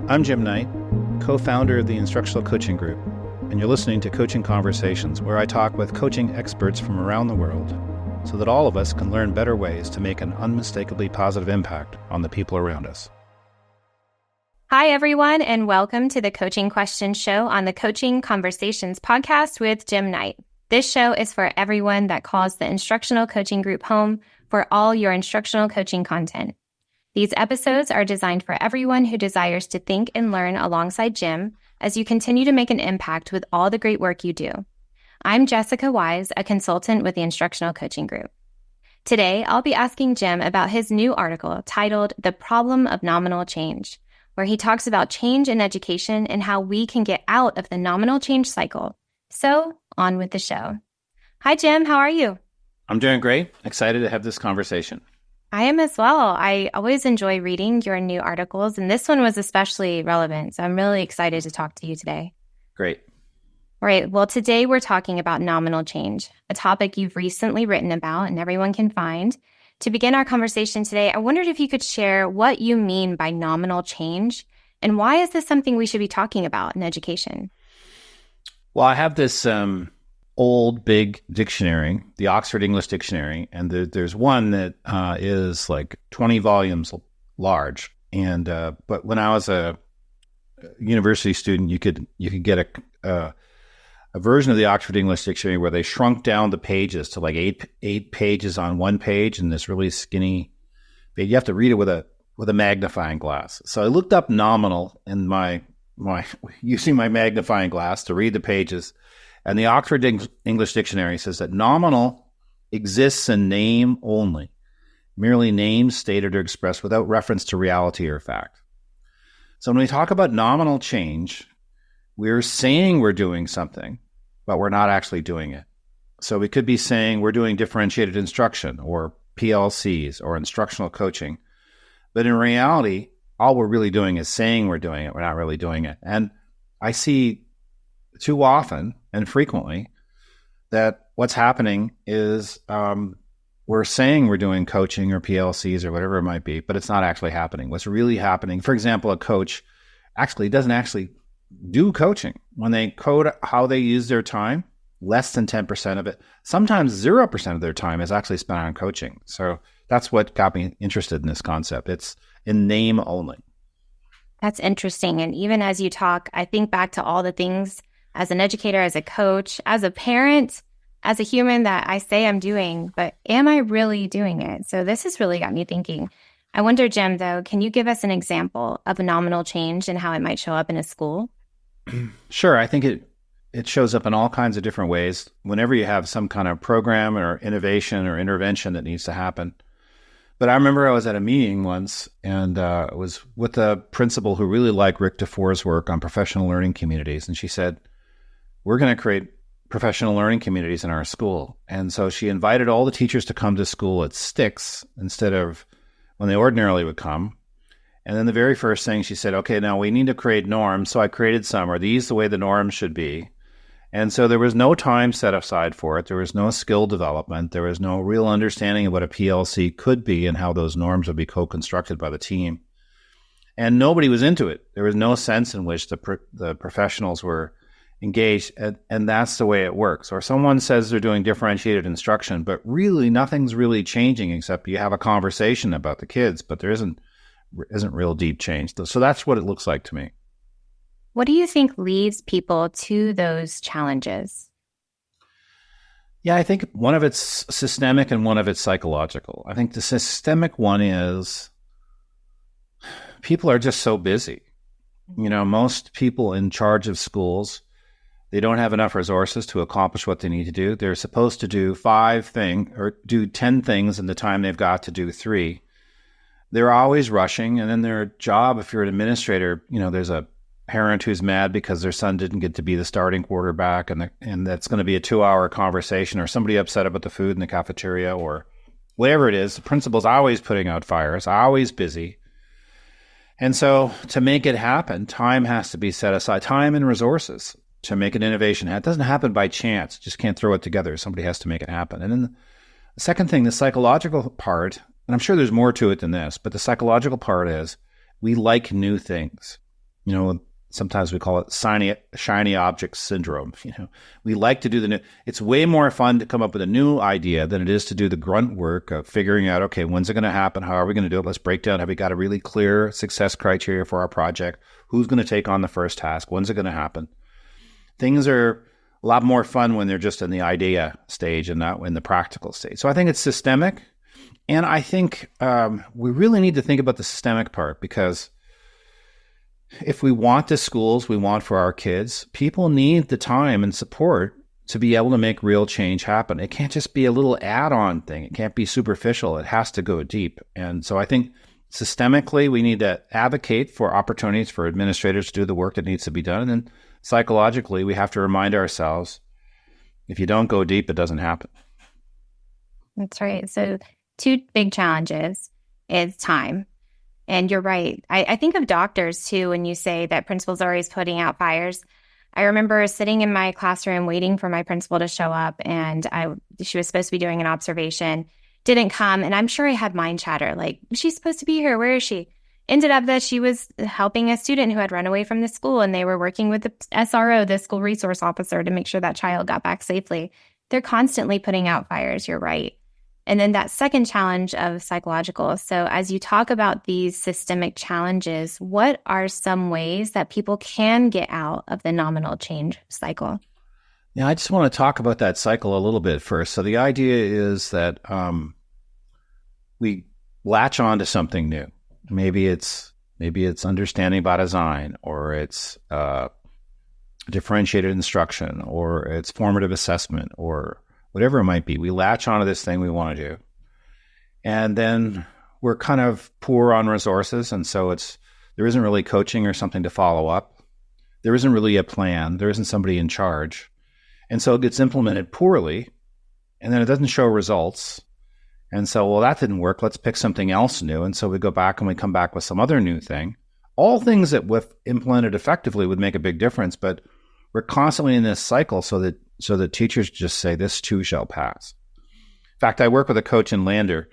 I'm Jim Knight, co-founder of the Instructional Coaching Group, and you're listening to Coaching Conversations, where I talk with coaching experts from around the world so that all of us can learn better ways to make an unmistakably positive impact on the people around us. Hi, everyone, and welcome to the Coaching Questions Show on the Coaching Conversations podcast with Jim Knight. This show is for everyone that calls the Instructional Coaching Group home for all your instructional coaching content. These episodes are designed for everyone who desires to think and learn alongside Jim as you continue to make an impact with all the great work you do. I'm Jessica Wise, a consultant with the Instructional Coaching Group. Today, I'll be asking Jim about his new article titled The Problem of Nominal Change, where he talks about change in education and how we can get out of the nominal change cycle. So, on with the show. Hi, Jim. How are you? I'm doing great. Excited to have this conversation. I am as well. I always enjoy reading your new articles, and this one was especially relevant, so I'm really excited to talk to you today. Great. All right. Well, today we're talking about nominal change, a topic you've recently written about and everyone can find. To begin our conversation today, I wondered if you could share what you mean by nominal change, and why is this something we should be talking about in education? Well, I have this old big dictionary, the Oxford English Dictionary, and there's one that is like 20 volumes large. And but when I was a university student, you could get a version of the Oxford English Dictionary where they shrunk down the pages to like eight pages on one page in this really skinny page. You have to read it with a magnifying glass. So I looked up nominal in my using my magnifying glass to read the pages. And the Oxford English Dictionary says that nominal exists in name only, merely names stated or expressed without reference to reality or fact. So when we talk about nominal change, we're saying we're doing something, but we're not actually doing it. So we could be saying we're doing differentiated instruction or PLCs or instructional coaching. But in reality, all we're really doing is saying we're doing it. We're not really doing it. And I see too often and frequently that what's happening is we're saying we're doing coaching or PLCs or whatever it might be, but it's not actually happening. What's really happening, for example, a coach actually doesn't actually do coaching. When they code how they use their time, less than 10% of it, sometimes 0% of their time is actually spent on coaching. So that's what got me interested in this concept. It's in name only. That's interesting. And even as you talk, I think back to all the things as an educator, as a coach, as a parent, as a human that I say I'm doing, but am I really doing it? So this has really got me thinking. I wonder, Jim, though, can you give us an example of a nominal change and how it might show up in a school? Sure. I think it shows up in all kinds of different ways. Whenever you have some kind of program or innovation or intervention that needs to happen. But I remember I was at a meeting once, and it was with a principal who really liked Rick DeFore's work on professional learning communities. And she said, we're going to create professional learning communities in our school. And so she invited all the teachers to come to school at sticks instead of when they ordinarily would come. And then the very first thing she said, okay, now we need to create norms. So I created some. Are these the way the norms should be? And so there was no time set aside for it. There was no skill development. There was no real understanding of what a PLC could be and how those norms would be co-constructed by the team. And nobody was into it. There was no sense in which the professionals were engaged, and that's the way it works. Or someone says they're doing differentiated instruction, but really nothing's really changing except you have a conversation about the kids, but there isn't real deep change. So that's what it looks like to me. What do you think leads people to those challenges? Yeah, I think one of it's systemic and one of it's psychological. I think the systemic one is people are just so busy. You know, most people in charge of schools, they don't have enough resources to accomplish what they need to do. They're supposed to do 5 things or do 10 things in the time they've got to do 3. They're always rushing. And then their job, if you're an administrator, you know, there's a parent who's mad because their son didn't get to be the starting quarterback, and that's going to be a 2-hour conversation, or somebody upset about the food in the cafeteria or whatever it is. The principal's always putting out fires, always busy. And so to make it happen, time has to be set aside, time and resources to make an innovation. It doesn't happen by chance. Just can't throw it together. Somebody has to make it happen. And then the second thing, the psychological part, and I'm sure there's more to it than this, but the psychological part is we like new things. Sometimes we call it shiny object syndrome. We like to do the new. It's way more fun to come up with a new idea than it is to do the grunt work of figuring out, okay, when's it going to happen? How are we going to do it? Let's break down. Have we got a really clear success criteria for our project? Who's going to take on the first task? When's it going to happen? Things are a lot more fun when they're just in the idea stage and not in the practical stage. So I think it's systemic. And I think we really need to think about the systemic part, because if we want the schools we want for our kids, people need the time and support to be able to make real change happen. It can't just be a little add-on thing. It can't be superficial. It has to go deep. And so I think systemically, we need to advocate for opportunities for administrators to do the work that needs to be done. And then psychologically, we have to remind ourselves, if you don't go deep, it doesn't happen. That's right. So 2 big challenges is time. And you're right. I think of doctors too, when you say that principals are always putting out fires. I remember sitting in my classroom waiting for my principal to show up, and she was supposed to be doing an observation, didn't come. And I'm sure I had mind chatter, like, she's supposed to be here. Where is she? Ended up that she was helping a student who had run away from the school, and they were working with the SRO, the school resource officer, to make sure that child got back safely. They're constantly putting out fires. You're right. And then that second challenge of psychological. So as you talk about these systemic challenges, what are some ways that people can get out of the nominal change cycle? Yeah, I just want to talk about that cycle a little bit first. So the idea is that we latch on to something new. Maybe it's understanding by design, or it's differentiated instruction, or it's formative assessment, or whatever it might be. We latch onto this thing we want to do. And then we're kind of poor on resources. And so there isn't really coaching or something to follow up. There isn't really a plan. There isn't somebody in charge. And so it gets implemented poorly, and then it doesn't show results. And so, well, that didn't work. Let's pick something else new. And so we go back and we come back with some other new thing. All things that, if implemented effectively, would make a big difference. But we're constantly in this cycle so that teachers just say, this too shall pass. In fact, I work with a coach in Lander,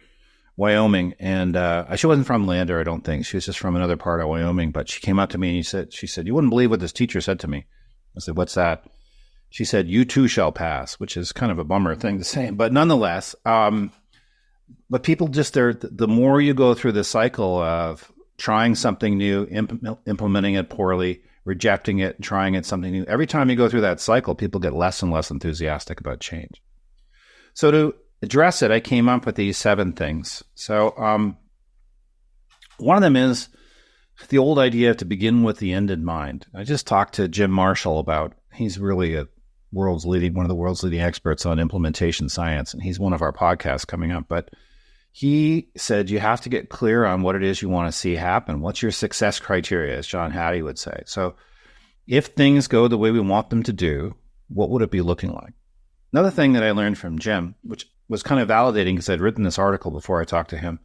Wyoming, and she wasn't from Lander, I don't think. She was just from another part of Wyoming. But she came up to me and she said, you wouldn't believe what this teacher said to me. I said, what's that? She said, you too shall pass, which is kind of a bummer thing to say. But nonetheless, but people just, the more you go through the cycle of trying something new, implementing it poorly, rejecting it, trying it something new, every time you go through that cycle, people get less and less enthusiastic about change. So to address it, I came up with these 7 things. So one of them is the old idea to begin with the end in mind. I just talked to Jim Marshall about, he's really one of the world's leading experts on implementation science, and he's one of our podcasts coming up. But he said you have to get clear on what it is you want to see happen. What's your success criteria, as John Hattie would say. So if things go the way we want them to do, what would it be looking like? Another thing that I learned from Jim, which was kind of validating because I'd written this article before I talked to him,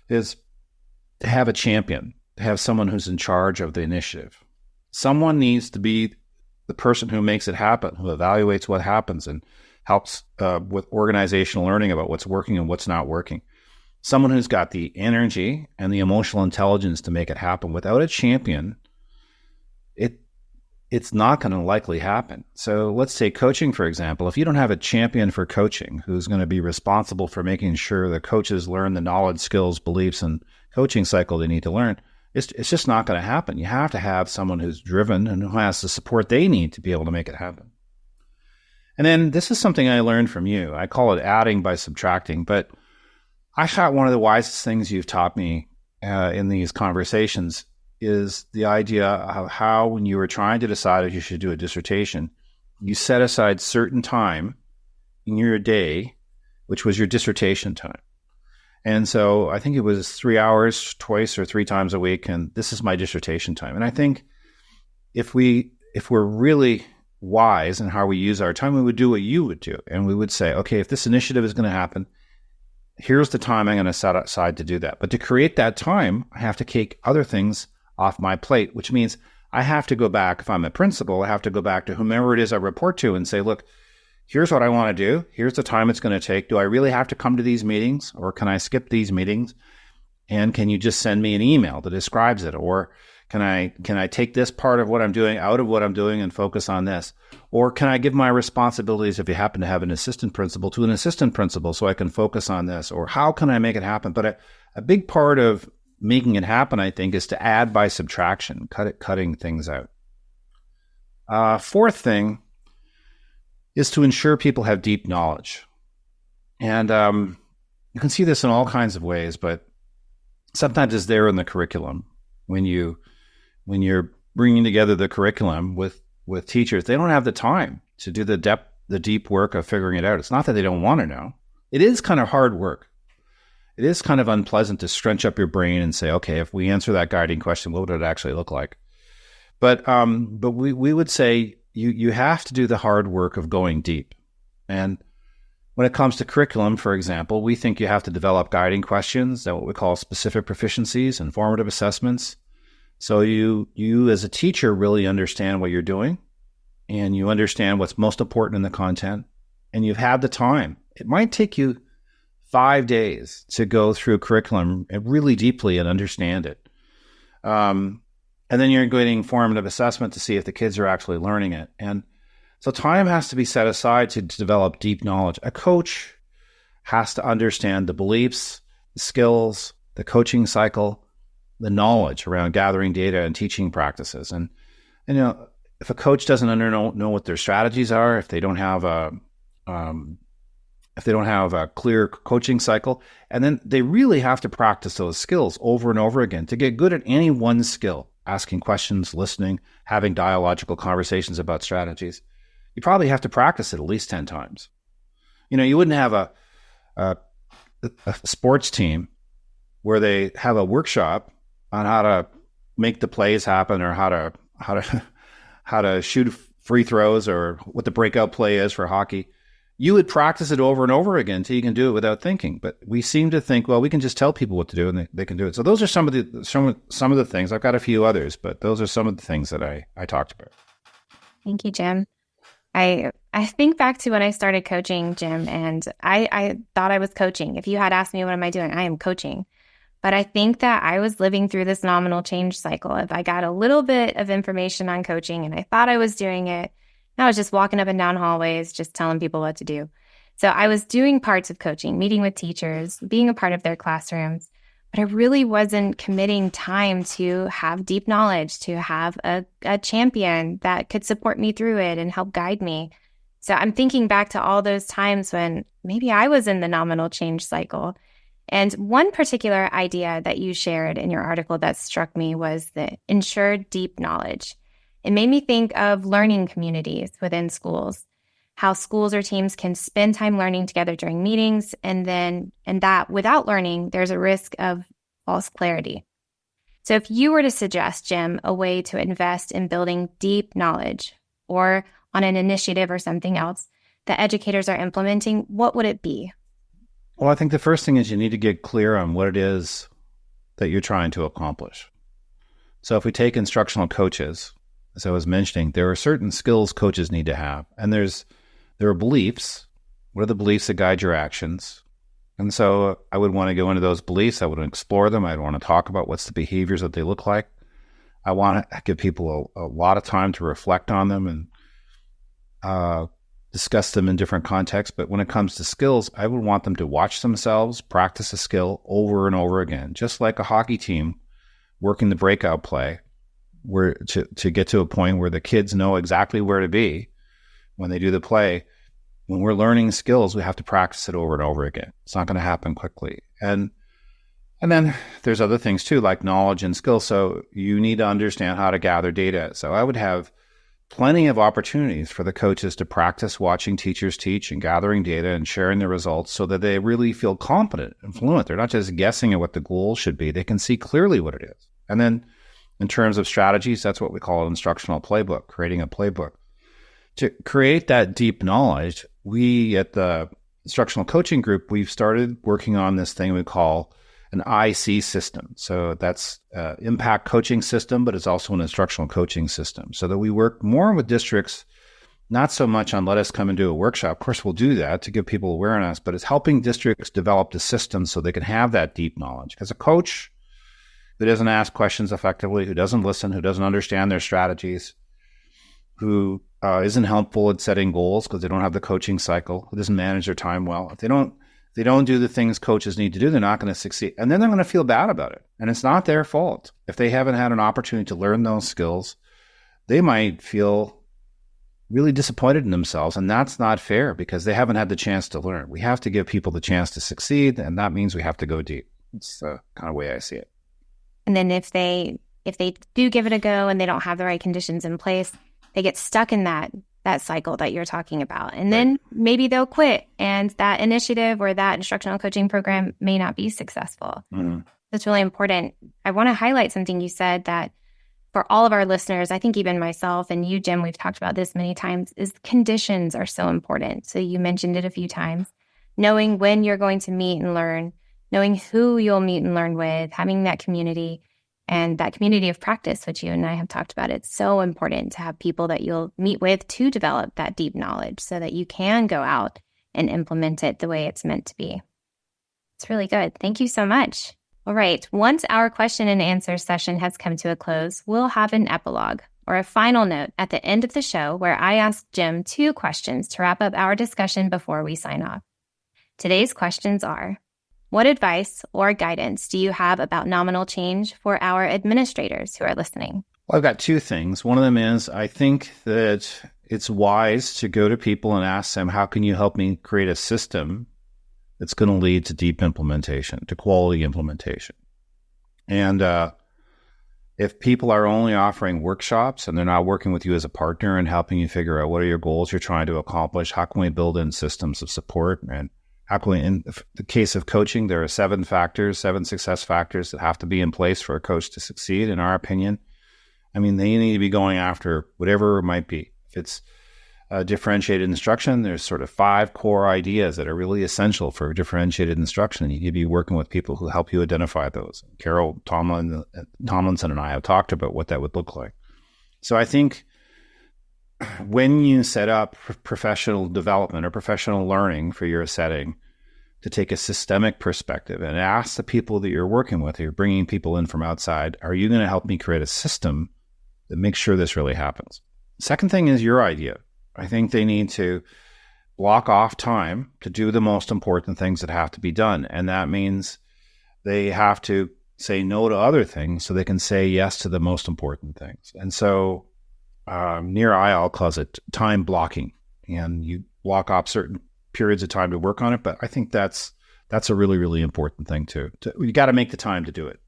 is to have a champion, to have someone who's in charge of the initiative. Someone needs to be the person who makes it happen, who evaluates what happens and helps with organizational learning about what's working and what's not working. Someone who's got the energy and the emotional intelligence to make it happen. Without a champion, it's not going to likely happen. So let's take coaching, for example. If you don't have a champion for coaching who's going to be responsible for making sure the coaches learn the knowledge, skills, beliefs, and coaching cycle they need to learn, it's just not going to happen. You have to have someone who's driven and who has the support they need to be able to make it happen. And then this is something I learned from you. I call it adding by subtracting, but I thought one of the wisest things you've taught me in these conversations is the idea of how, when you were trying to decide if you should do a dissertation, you set aside certain time in your day, which was your dissertation time. And so I think it was 3 hours twice or 3 times a week, and this is my dissertation time. And I think if we're really wise in how we use our time, we would do what you would do. And we would say, okay, if this initiative is going to happen, here's the time I'm going to set aside to do that. But to create that time, I have to take other things off my plate, which means I have to go back. If I'm a principal, I have to go back to whomever it is I report to and say, look, here's what I want to do. Here's the time it's going to take. Do I really have to come to these meetings, or can I skip these meetings? And can you just send me an email that describes it? Or Can I take this part of what I'm doing out of what I'm doing and focus on this? Or can I give my responsibilities, if you happen to have an assistant principal, to an assistant principal so I can focus on this? Or how can I make it happen? But a big part of making it happen, I think, is to add by subtraction, cutting things out. Fourth thing is to ensure people have deep knowledge. And you can see this in all kinds of ways, but sometimes it's there in the curriculum. When you're bringing together the curriculum with teachers, they don't have the time to do the deep work of figuring it out. It's not that they don't want to know. It is kind of hard work. It is kind of unpleasant to scrunch up your brain and say, okay, if we answer that guiding question, what would it actually look like? But we would say you have to do the hard work of going deep. And when it comes to curriculum, for example, we think you have to develop guiding questions, that what we call specific proficiencies and formative assessments. So you as a teacher really understand what you're doing, and you understand what's most important in the content, and you've had the time. It might take you 5 days to go through curriculum really deeply and understand it. And then you're getting formative assessment to see if the kids are actually learning it. And so time has to be set aside to develop deep knowledge. A coach has to understand the beliefs, the skills, the coaching cycle, the knowledge around gathering data and teaching practices. And if a coach doesn't know what their strategies are, if they don't have a clear coaching cycle, and then they really have to practice those skills over and over again to get good at any one skill, asking questions, listening, having dialogical conversations about strategies. You probably have to practice it at least 10 times. You wouldn't have a sports team where they have a workshop on how to make the plays happen, or how to shoot free throws, or what the breakout play is for hockey. You would practice it over and over again until you can do it without thinking. But we seem to think, well, we can just tell people what to do and they can do it. So those are some of the things. I've got a few others, but those are some of the things that I talked about. Thank you, Jim. I think back to when I started coaching, Jim, and I thought I was coaching. If you had asked me, what am I doing? I am coaching. But I think that I was living through this nominal change cycle. If I got a little bit of information on coaching and I thought I was doing it, I was just walking up and down hallways, just telling people what to do. So I was doing parts of coaching, meeting with teachers, being a part of their classrooms, but I really wasn't committing time to have deep knowledge, to have a champion that could support me through it and help guide me. So I'm thinking back to all those times when maybe I was in the nominal change cycle. And one particular idea that you shared in your article that struck me was the ensure deep knowledge. It made me think of learning communities within schools, how schools or teams can spend time learning together during meetings, and that without learning, there's a risk of false clarity. So if you were to suggest, Jim, a way to invest in building deep knowledge, or on an initiative or something else that educators are implementing, what would it be? Well, I think the first thing is you need to get clear on what it is that you're trying to accomplish. So if we take instructional coaches, as I was mentioning, there are certain skills coaches need to have. And there are beliefs. What are the beliefs that guide your actions? And so I would want to go into those beliefs. I would explore them. I'd want to talk about what's the behaviors that they look like. I want to give people a lot of time to reflect on them and discuss them in different contexts. But when it comes to skills, I would want them to watch themselves practice a skill over and over again, just like a hockey team working the breakout play, where to get to a point where the kids know exactly where to be when they do the play. When we're learning skills, we have to practice it over and over again. It's not going to happen quickly. And then there's other things too, like knowledge and skills. So you need to understand how to gather data. So I would have plenty of opportunities for the coaches to practice watching teachers teach and gathering data and sharing the results so that they really feel confident and fluent. They're not just guessing at what the goal should be. They can see clearly what it is. And then in terms of strategies, that's what we call an instructional playbook, creating a playbook. To create that deep knowledge, we at the Instructional Coaching Group, we've started working on this thing we call an IC system. So that's impact coaching system, but it's also an instructional coaching system, so that we work more with districts, not so much on let us come and do a workshop. Of course, we'll do that to give people awareness, but it's helping districts develop the system so they can have that deep knowledge. Because a coach who doesn't ask questions effectively, who doesn't listen, who doesn't understand their strategies, who isn't helpful at setting goals because they don't have the coaching cycle, who doesn't manage their time well. If they don't do the things coaches need to do, they're not going to succeed. And then they're going to feel bad about it. And it's not their fault. If they haven't had an opportunity to learn those skills, they might feel really disappointed in themselves. And that's not fair because they haven't had the chance to learn. We have to give people the chance to succeed. And that means we have to go deep. It's the kind of way I see it. And then if they do give it a go and they don't have the right conditions in place, they get stuck in that cycle that you're talking about. And then maybe they'll quit and that initiative or that instructional coaching program may not be successful. Mm-hmm. That's really important. I want to highlight something you said that for all of our listeners, I think even myself and you, Jim, we've talked about this many times, is conditions are so important. So you mentioned it a few times. Knowing when you're going to meet and learn, knowing who you'll meet and learn with, having that community and that community of practice, which you and I have talked about. It's so important to have people that you'll meet with to develop that deep knowledge so that you can go out and implement it the way it's meant to be. It's really good. Thank you so much. All right. Once our question and answer session has come to a close, we'll have an epilogue or a final note at the end of the show where I ask Jim 2 questions to wrap up our discussion before we sign off. Today's questions are: what advice or guidance do you have about nominal change for our administrators who are listening? Well, I've got 2 things. One of them is I think that it's wise to go to people and ask them, how can you help me create a system that's going to lead to deep implementation, to quality implementation? And if people are only offering workshops and they're not working with you as a partner and helping you figure out what are your goals you're trying to accomplish, how can we build in systems of support? And how can we, in the case of coaching, there are 7 success factors that have to be in place for a coach to succeed, in our opinion. I mean, they need to be going after whatever it might be. If it's differentiated instruction, there's sort of 5 core ideas that are really essential for differentiated instruction. You need to be working with people who help you identify those. Carol Tomlinson and I have talked about what that would look like. So I think when you set up professional development or professional learning for your setting, to take a systemic perspective and ask the people that you're working with, you're bringing people in from outside, are you going to help me create a system that makes sure this really happens? Second thing is your idea. I think they need to block off time to do the most important things that have to be done. And that means they have to say no to other things so they can say yes to the most important things. And so near IL calls it time blocking, and you block off certain periods of time to work on it. But I think that's a really, really important thing too. You got to make the time to do it.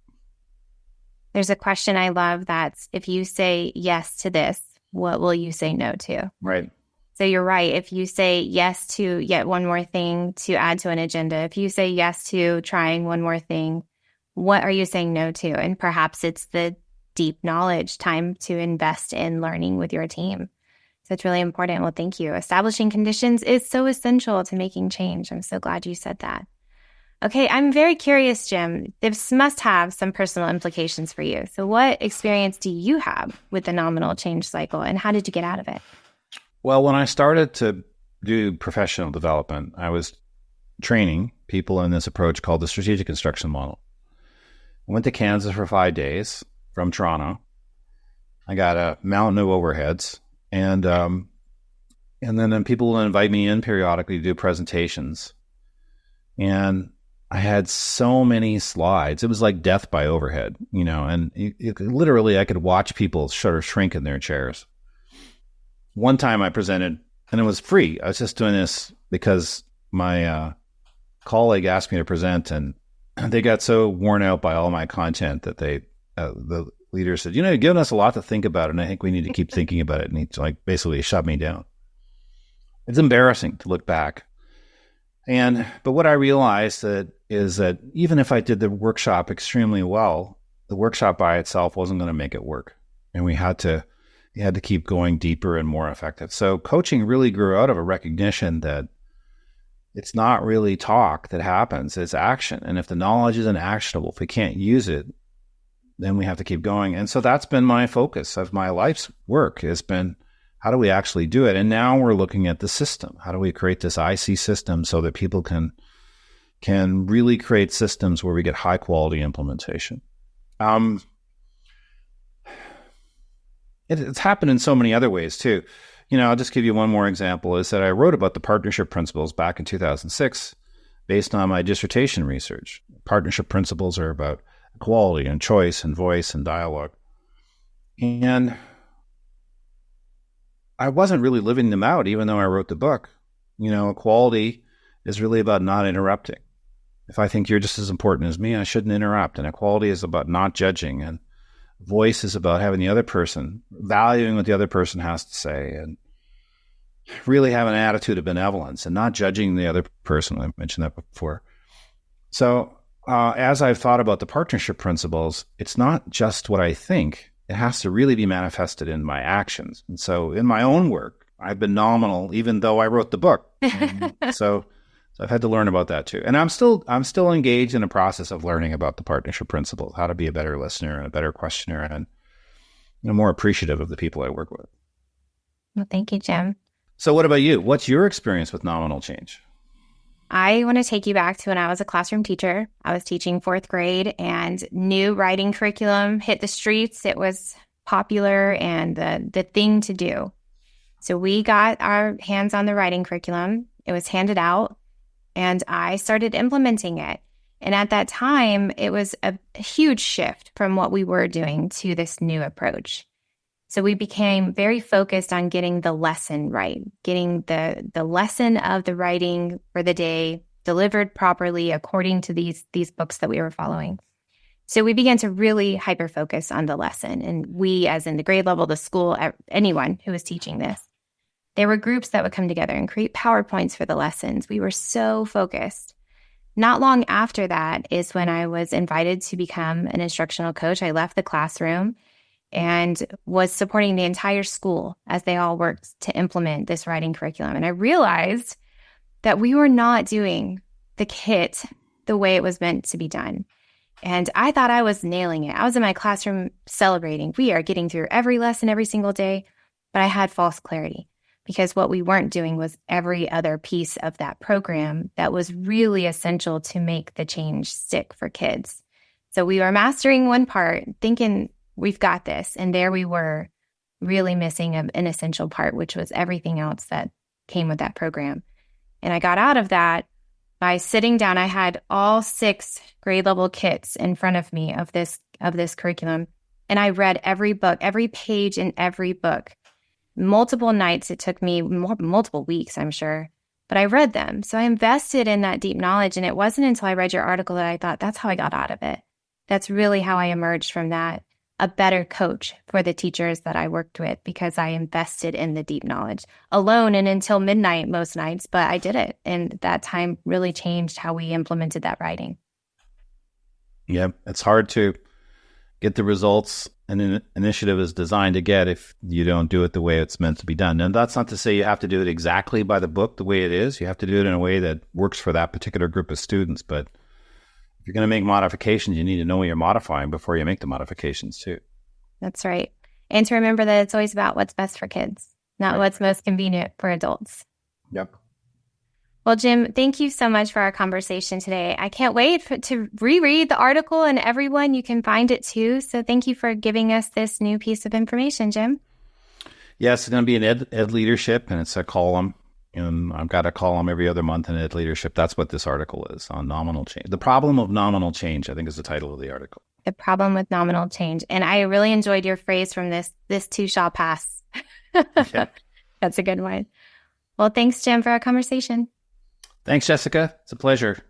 There's a question I love that's, if you say yes to this, what will you say no to? Right. So you're right. If you say yes to yet one more thing to add to an agenda, if you say yes to trying one more thing, what are you saying no to? And perhaps it's the deep knowledge, time to invest in learning with your team. So it's really important. Well, thank you. Establishing conditions is so essential to making change. I'm so glad you said that. Okay, I'm very curious, Jim. This must have some personal implications for you. So what experience do you have with the nominal change cycle, and how did you get out of it? Well, when I started to do professional development, I was training people in this approach called the strategic instruction model. I went to Kansas for 5 days from Toronto. I got a mountain of overheads, and then people will invite me in periodically to do presentations. And I had so many slides. It was like death by overhead, and literally I could watch people sort of shrink in their chairs. One time I presented, and it was free. I was just doing this because my colleague asked me to present, and they got so worn out by all my content that the leader said, you've given us a lot to think about, and I think we need to keep thinking about it. And he basically shut me down. It's embarrassing to look back. But what I realized is that even if I did the workshop extremely well, the workshop by itself wasn't going to make it work. And we had to keep going deeper and more effective. So coaching really grew out of a recognition that it's not really talk that happens, it's action. And if the knowledge isn't actionable, if we can't use it, then we have to keep going. And so that's been my focus of my life's work, has been, how do we actually do it? And now we're looking at the system. How do we create this IC system so that people can really create systems where we get high quality implementation? It's happened in so many other ways too. I'll just give you one more example, is that I wrote about the partnership principles back in 2006 based on my dissertation research. Partnership principles are about equality and choice and voice and dialogue. And I wasn't really living them out, even though I wrote the book. Equality is really about not interrupting. If I think you're just as important as me, I shouldn't interrupt. And equality is about not judging. And voice is about having the other person, valuing what the other person has to say, and really have an attitude of benevolence and not judging the other person. I mentioned that before. So as I've thought about the partnership principles, it's not just what I think. It has to really be manifested in my actions. And so in my own work, I've been nominal, even though I wrote the book. So I've had to learn about that too. And I'm still engaged in a process of learning about the partnership principles, how to be a better listener and a better questioner, and more appreciative of the people I work with. Well, thank you, Jim. So what about you? What's your experience with nominal change? I want to take you back to when I was a classroom teacher. I was teaching 4th grade, and new writing curriculum hit the streets. It was popular and the thing to do. So we got our hands on the writing curriculum. It was handed out, and I started implementing it. And at that time, it was a huge shift from what we were doing to this new approach. So we became very focused on getting the lesson right, getting the lesson of the writing for the day delivered properly according to these books that we were following. So we began to really hyper-focus on the lesson. And we, as in the grade level, the school, anyone who was teaching this, there were groups that would come together and create PowerPoints for the lessons. We were so focused. Not long after that is when I was invited to become an instructional coach. I left the classroom and was supporting the entire school as they all worked to implement this writing curriculum. And I realized that we were not doing the kit the way it was meant to be done. And I thought I was nailing it. I was in my classroom celebrating. We are getting through every lesson every single day, but I had false clarity because what we weren't doing was every other piece of that program that was really essential to make the change stick for kids. So we were mastering one part, thinking we've got this. And there we were really missing an essential part, which was everything else that came with that program. And I got out of that by sitting down. I had all 6 grade level kits in front of me of this curriculum. And I read every book, every page in every book. Multiple nights. It took me multiple weeks, I'm sure. But I read them. So I invested in that deep knowledge. And it wasn't until I read your article that I thought, that's how I got out of it. That's really how I emerged from that, a better coach for the teachers that I worked with, because I invested in the deep knowledge alone and until midnight most nights, but I did it. And that time really changed how we implemented that writing. Yeah, it's hard to get the results an initiative is designed to get if you don't do it the way it's meant to be done. And that's not to say you have to do it exactly by the book the way it is. You have to do it in a way that works for that particular group of students. But if you're going to make modifications, you need to know what you're modifying before you make the modifications too. That's right. And to remember that it's always about what's best for kids, not what's most convenient for adults. Yep. Well, Jim, thank you so much for our conversation today. I can't wait to reread the article, and everyone, you can find it too. So thank you for giving us this new piece of information, Jim. Yes, it's going to be an ed leadership, and it's a column. And I've got a column every other month in ed leadership. That's what this article is on nominal change. The problem of nominal change, I think, is the title of the article. The problem with nominal change. And I really enjoyed your phrase from this too shall pass. Yeah. That's a good one. Well, thanks, Jim, for our conversation. Thanks, Jessica. It's a pleasure.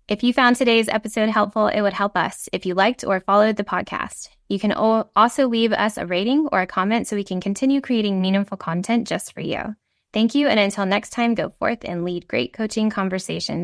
If you found today's episode helpful, it would help us if you liked or followed the podcast. You can also leave us a rating or a comment so we can continue creating meaningful content just for you. Thank you, and until next time, go forth and lead great coaching conversations.